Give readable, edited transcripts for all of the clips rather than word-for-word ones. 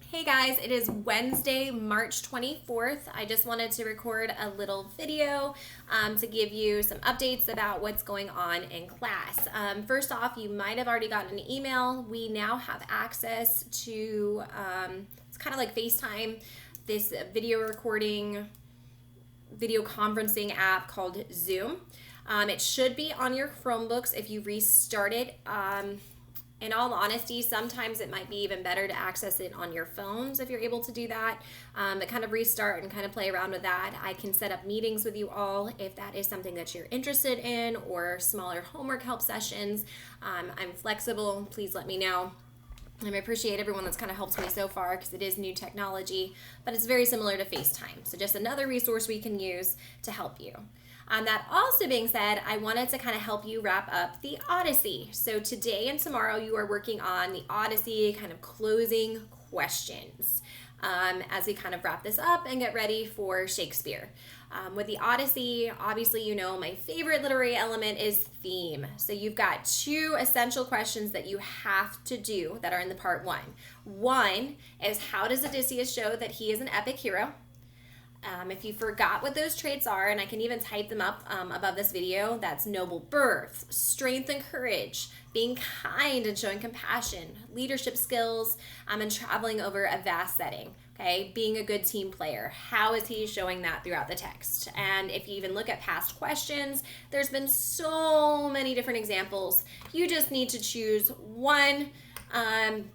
Hey guys, it is Wednesday, March 24th. I just wanted to record a little video to give you some updates about what's going on in class. First off, you might have already gotten an email. We now have access to, it's kind of like FaceTime, this video recording, video conferencing app called Zoom. It should be on your Chromebooks if you restart it. In all honesty, sometimes it might be even better to access it on your phones if you're able to do that. But kind of restart and kind of play around with that. I can set up meetings with you all if that is something that you're interested in, or smaller homework help sessions. I'm flexible. Please let me know. I appreciate everyone that's kind of helped me so far because it is new technology, but it's very similar to FaceTime. So just another resource we can use to help you. That also being said, I wanted to kind of help you wrap up the Odyssey. So today and tomorrow you are working on the Odyssey kind of closing questions as we kind of wrap this up and get ready for Shakespeare. With the Odyssey, obviously you know my favorite literary element is theme. So you've got two essential questions that you have to do that are in the part one. One is, how does Odysseus show that he is an epic hero? If you forgot what those traits are, and I can even type them up above this video, that's noble birth, strength and courage, being kind and showing compassion, leadership skills, and traveling over a vast setting, okay? Being a good team player. How is he showing that throughout the text? And if you even look at past questions, there's been so many different examples. You just need to choose one, and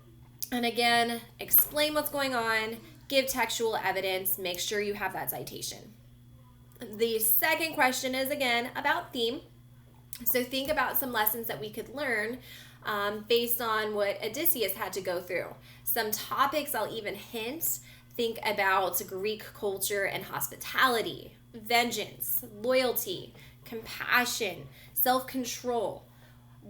again, explain what's going on, give textual evidence, make sure you have that citation. The second question is, again, about theme. So think about some lessons that we could learn based on what Odysseus had to go through. Some topics I'll even hint. Think about Greek culture and hospitality, vengeance, loyalty, compassion, self-control.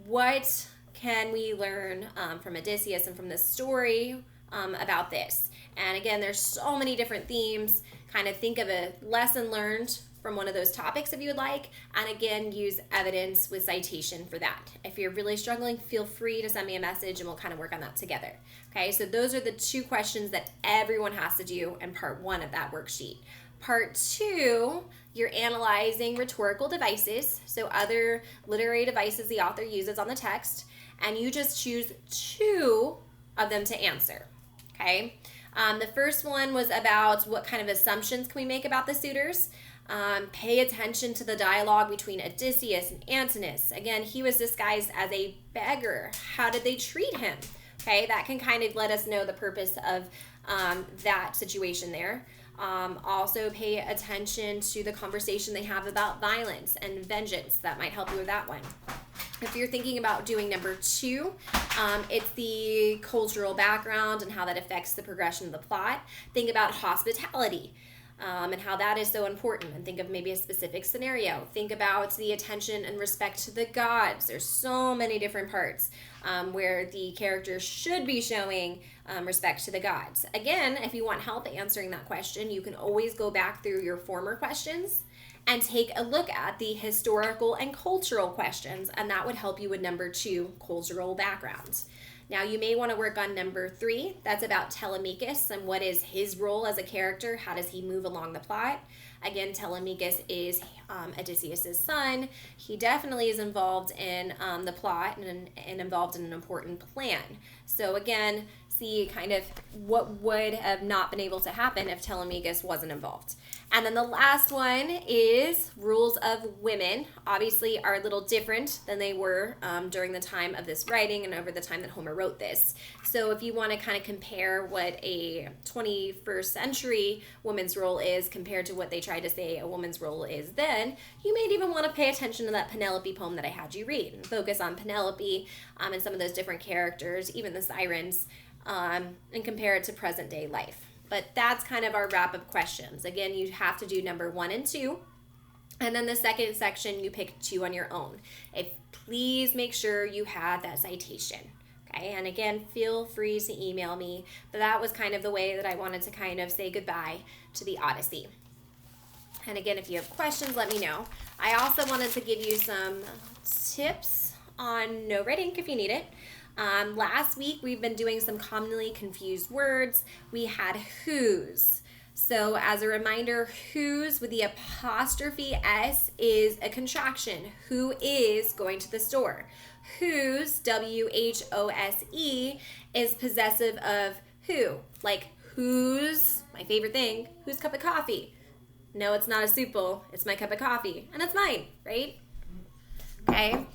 What can we learn from Odysseus and from this story about this? And again, there's so many different themes. Kind of think of a lesson learned from one of those topics if you would like, and again, use evidence with citation for that. If you're really struggling, feel free to send me a message and we'll kind of work on that together. Okay, so those are the two questions that everyone has to do in part one of that worksheet. Part two, you're analyzing rhetorical devices, so other literary devices the author uses on the text, and you just choose two of them to answer. Okay. The first one was about what kind of assumptions can we make about the suitors. Pay attention to the dialogue between Odysseus and Antinous. Again, he was disguised as a beggar. How did they treat him? Okay, that can kind of let us know the purpose of that situation there. Also pay attention to the conversation they have about violence and vengeance. That might help you with that one. If you're thinking about doing number two, it's the cultural background and how that affects the progression of the plot. Think about hospitality and how that is so important, and think of maybe a specific scenario. Think about the attention and respect to the gods. There's so many different parts where the character should be showing respect to the gods. Again, if you want help answering that question, you can always go back through your former questions and take a look at the historical and cultural questions, and that would help you with number two, cultural backgrounds. Now you may want to work on number three. That's about Telemachus and what is his role as a character. How does he move along the plot? Again, Telemachus is Odysseus' son. He definitely is involved in the plot and involved in an important plan. So again, see kind of what would have not been able to happen if Telemachus wasn't involved. And then the last one is rules of women. Obviously are a little different than they were during the time of this writing and over the time that Homer wrote this. So if you want to kind of compare what a 21st century woman's role is compared to what they tried to say a woman's role is then, you may even want to pay attention to that Penelope poem that I had you read and focus on Penelope and some of those different characters, even the sirens, and compare it to present day life. But that's kind of our wrap-up questions. Again, you have to do number one and two. And then the second section, you pick two on your own. Please make sure you have that citation. Okay, and again, feel free to email me. But that was kind of the way that I wanted to kind of say goodbye to the Odyssey. And again, if you have questions, let me know. I also wanted to give you some tips on no red ink if you need it. Last week, we've been doing some commonly confused words. We had whose. So as a reminder, whose with the apostrophe S is a contraction. Who is going to the store? Whose, W-H-O-S-E, is possessive of who. Like whose, my favorite thing, whose cup of coffee? No, it's not a soup bowl. It's my cup of coffee. And it's mine, right? Okay.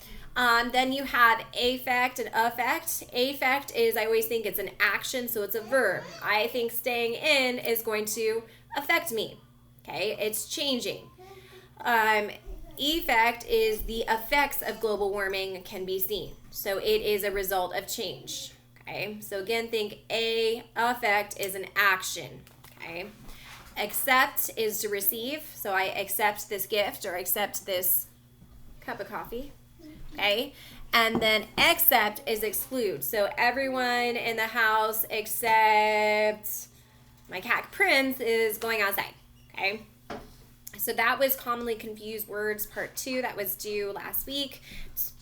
Then you have affect and affect. Affect is, I always think it's an action, so it's a verb. I think staying in is going to affect me. Okay, it's changing. Effect is the effects of global warming can be seen. So it is a result of change. Okay, so again, think affect is an action. Okay, accept is to receive. So I accept this gift or accept this cup of coffee. Okay, and then except is exclude. So everyone in the house except my cat Prince is going outside. Okay, so that was commonly confused words part 2. That was due last week.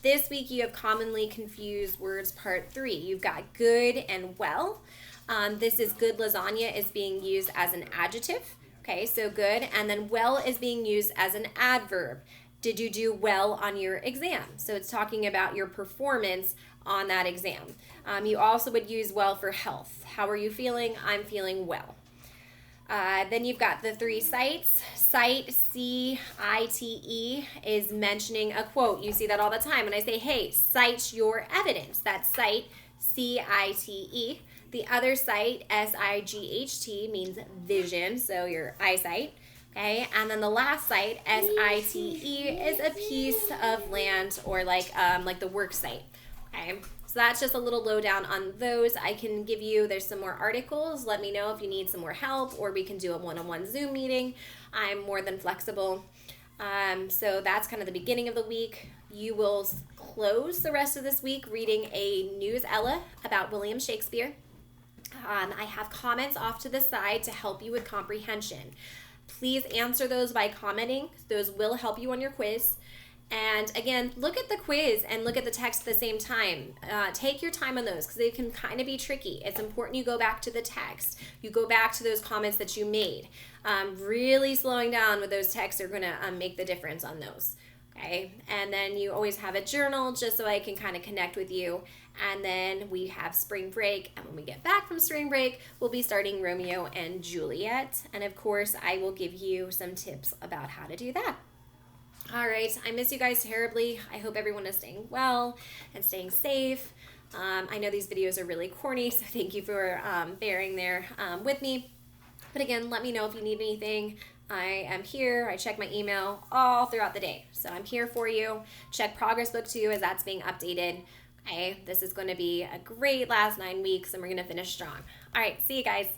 This week you have commonly confused words part 3. You've got good and well. This is good lasagna is being used as an adjective. Okay, so good, and then well is being used as an adverb. Did you do well on your exam? So it's talking about your performance on that exam. You also would use well for health. How are you feeling? I'm feeling well. Then you've got the 3 cites. Cite, C-I-T-E, is mentioning a quote. You see that all the time. And I say, hey, cite your evidence. That's cite, C-I-T-E. The other cite, S-I-G-H-T, means vision, so your eyesight. Okay, and then the last site, S-I-T-E, is a piece of land or like the work site. Okay, so that's just a little lowdown on those. I can give you, there's some more articles. Let me know if you need some more help, or we can do a one-on-one Zoom meeting. I'm more than flexible. So that's kind of the beginning of the week. You will close the rest of this week reading a news Ella about William Shakespeare. I have comments off to the side to help you with comprehension. Please answer those by commenting. Those will help you on your quiz. And again, look at the quiz and look at the text at the same time. Take your time on those because they can kind of be tricky. It's important you go back to the text. You go back to those comments that you made. Really slowing down with those texts are going to make the difference on those. Okay, and then you always have a journal just so I can kind of connect with you. And then we have spring break, and when we get back from spring break, we'll be starting Romeo and Juliet. And of course, I will give you some tips about how to do that. All right, I miss you guys terribly. I hope everyone is staying well and staying safe. I know these videos are really corny, so thank you for bearing there with me. But again, let me know if you need anything. I am here. I check my email all throughout the day. So I'm here for you. Check Progress Book 2 as that's being updated. Okay, this is going to be a great last 9 weeks, and we're going to finish strong. All right, see you guys.